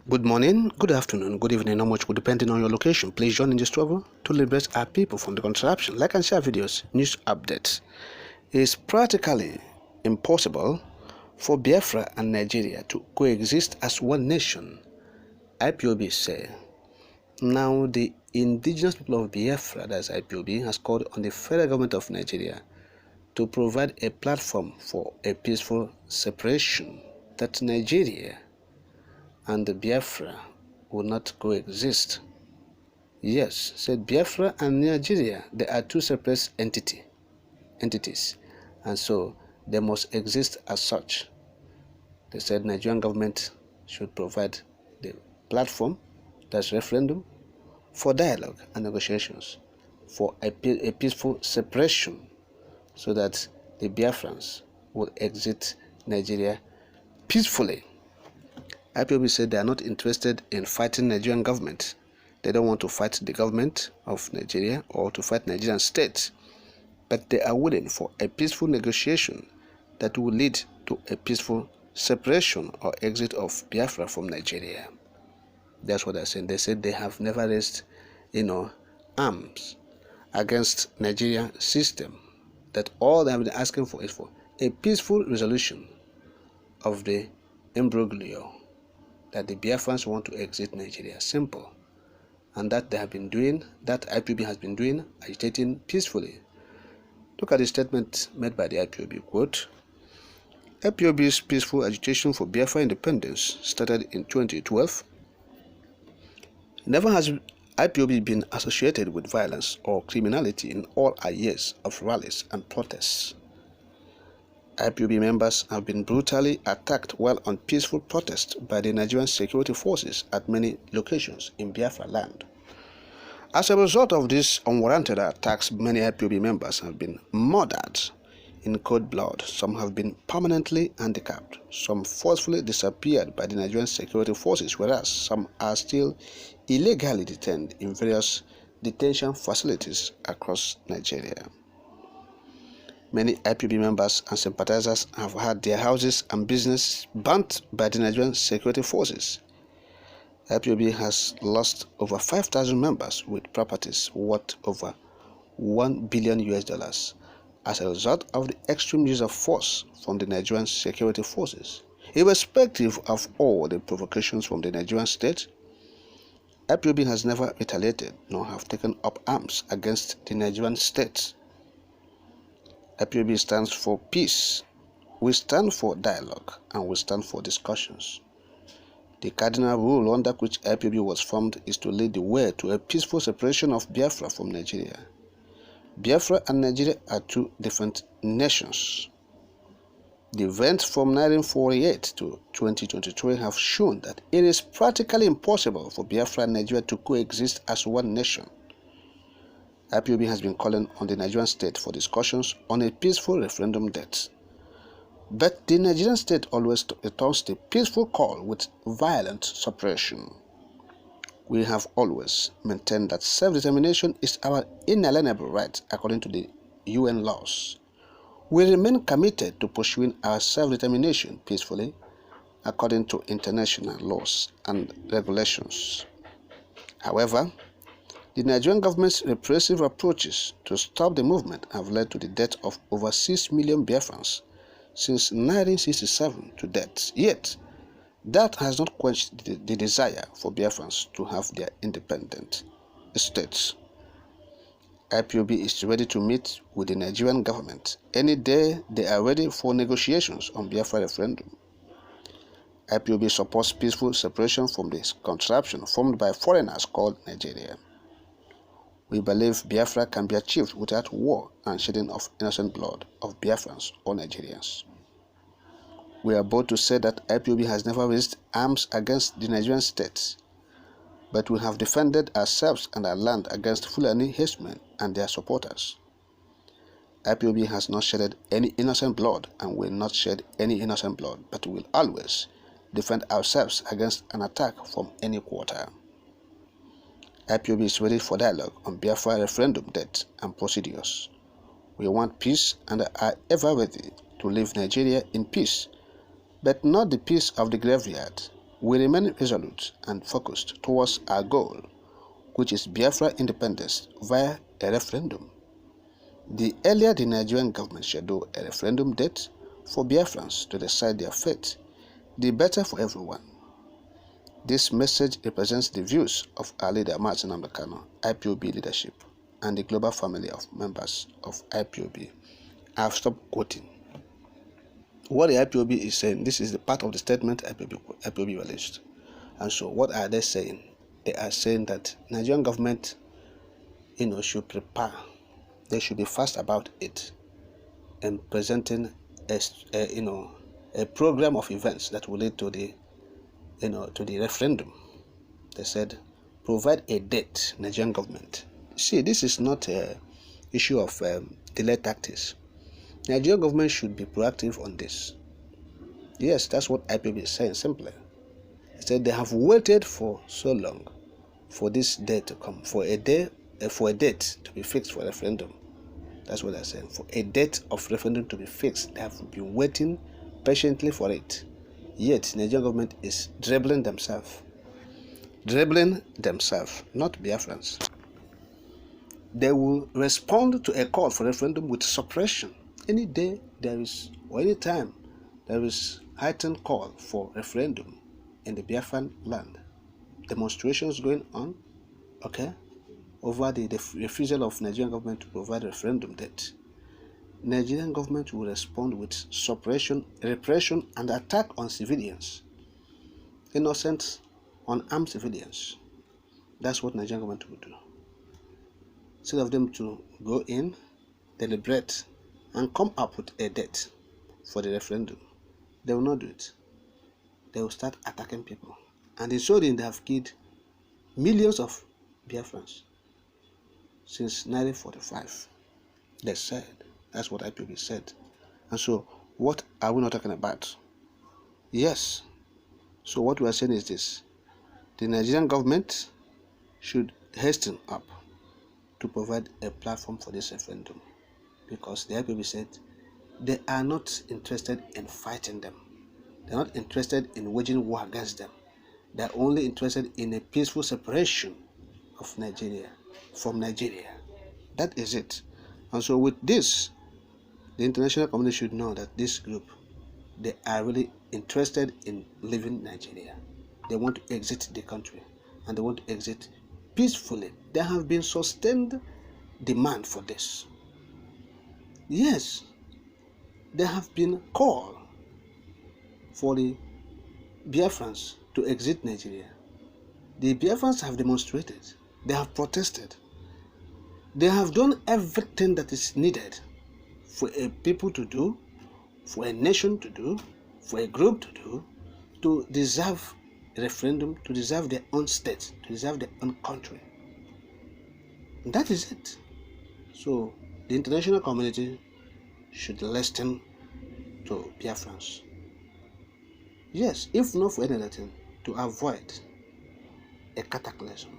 Good morning, good afternoon, good evening, how much will depending on your location. Please join in the struggle to liberate our people from the contraption. Like and share videos, news updates. It's practically impossible for Biafra and Nigeria to coexist as one nation, IPOB say. Now, the indigenous people of Biafra, that's IPOB, has called on the federal government of Nigeria to provide a platform for a peaceful separation that Nigeria and the Biafra will not coexist. Yes, said Biafra and Nigeria, they are two separate entities, and so they must exist as such. They said Nigerian government should provide the platform, that's referendum, for dialogue and negotiations, for a peaceful separation, so that the Biafrans will exit Nigeria peacefully. IPOB said they are not interested in fighting Nigerian government. They don't want to fight the government of Nigeria or to fight Nigerian state, but they are willing for a peaceful negotiation that will lead to a peaceful separation or exit of Biafra from Nigeria. That's what they're saying. They said they have never raised, arms against Nigerian system. That all they have been asking for is for a peaceful resolution of the imbroglio, that the Biafrans want to exit Nigeria. Simple. And that they have been doing, that IPOB has been doing, agitating peacefully. Look at the statement made by the IPOB, quote, IPOB's peaceful agitation for Biafra independence started in 2012. Never has IPOB been associated with violence or criminality in all our years of rallies and protests. IPOB members have been brutally attacked while on peaceful protest by the Nigerian security forces at many locations in Biafra land. As a result of these unwarranted attacks, many IPOB members have been murdered in cold blood. Some have been permanently handicapped. Some forcefully disappeared by the Nigerian security forces, whereas some are still illegally detained in various detention facilities across Nigeria. Many IPOB members and sympathizers have had their houses and business burnt by the Nigerian security forces. IPOB has lost over 5,000 members with properties worth over $1 billion as a result of the extreme use of force from the Nigerian security forces. Irrespective of all the provocations from the Nigerian state, IPOB has never retaliated nor have taken up arms against the Nigerian state. IPOB stands for peace. We stand for dialogue and we stand for discussions. The cardinal rule under which IPOB was formed is to lead the way to a peaceful separation of Biafra from Nigeria. Biafra and Nigeria are two different nations. The events from 1948 to 2023 have shown that it is practically impossible for Biafra and Nigeria to coexist as one nation. IPOB has been calling on the Nigerian state for discussions on a peaceful referendum date. But the Nigerian state always returns the peaceful call with violent suppression. We have always maintained that self-determination is our inalienable right according to the UN laws. We remain committed to pursuing our self-determination peacefully according to international laws and regulations. However, the Nigerian government's repressive approaches to stop the movement have led to the death of over 6 million Biafrans since 1967 to date. Yet, that has not quenched the desire for Biafrans to have their independent states. IPOB is ready to meet with the Nigerian government any day they are ready for negotiations on Biafra referendum. IPOB supports peaceful separation from this contraption formed by foreigners called Nigeria. We believe Biafra can be achieved without war and shedding of innocent blood of Biafrans or Nigerians. We are bold to say that IPOB has never raised arms against the Nigerian state, but we have defended ourselves and our land against Fulani herdsmen and their supporters. IPOB has not shedded any innocent blood and will not shed any innocent blood, but will always defend ourselves against an attack from any quarter. IPOB is ready for dialogue on Biafra referendum date and procedures. We want peace and are ever ready to leave Nigeria in peace, but not the peace of the graveyard. We remain resolute and focused towards our goal, which is Biafra independence via a referendum. The earlier the Nigerian government schedule a referendum date for Biafrans to decide their fate, the better for everyone. This message represents the views of our leader Martin Amdekano, IPOB leadership, and the global family of members of IPOB. I have stopped quoting. What the IPOB is saying, this is the part of the statement IPOB released. And so what are they saying? They are saying that Nigerian government, should prepare. They should be fast about it and presenting a program of events that will lead to the referendum. They said, provide a date, Nigerian government. See, this is not an issue of delay tactics. Nigerian government should be proactive on this. Yes, that's what IPOB is saying simply. They said they have waited for so long for this day to come, for a date to be fixed for referendum. That's what they're saying. For a date of referendum to be fixed, they have been waiting patiently for it. Yet, Nigerian government is dribbling themselves, not Biafrans. They will respond to a call for referendum with suppression. Any day there is, or any time there is heightened call for referendum in the Biafran land, demonstrations going on, over the refusal of Nigerian government to provide a referendum date, Nigerian government will respond with suppression, repression, and attack on civilians, innocent, unarmed civilians. That's what Nigerian government will do. Instead of them to go in, deliberate, and come up with a date for the referendum, they will not do it. They will start attacking people. And in so doing, they have killed millions of Biafrans since 1945. They said. That's what IPOB said. And so, what are we not talking about? Yes. So what we are saying is this. The Nigerian government should hasten up to provide a platform for this referendum, because the IPOB said they are not interested in fighting them. They are not interested in waging war against them. They are only interested in a peaceful separation of Nigeria from Nigeria. That is it. And so with this, the international community should know that this group, they are really interested in leaving Nigeria. They want to exit the country, and they want to exit peacefully. There have been sustained demand for this. Yes, there have been call for the Biafrans to exit Nigeria. The Biafrans have demonstrated. They have protested. They have done everything that is needed for a people to do, for a nation to do, for a group to do, to deserve a referendum, to deserve their own state, to deserve their own country. And that is it. So the international community should listen to Biafrans. Yes, if not for anything, to avoid a cataclysm.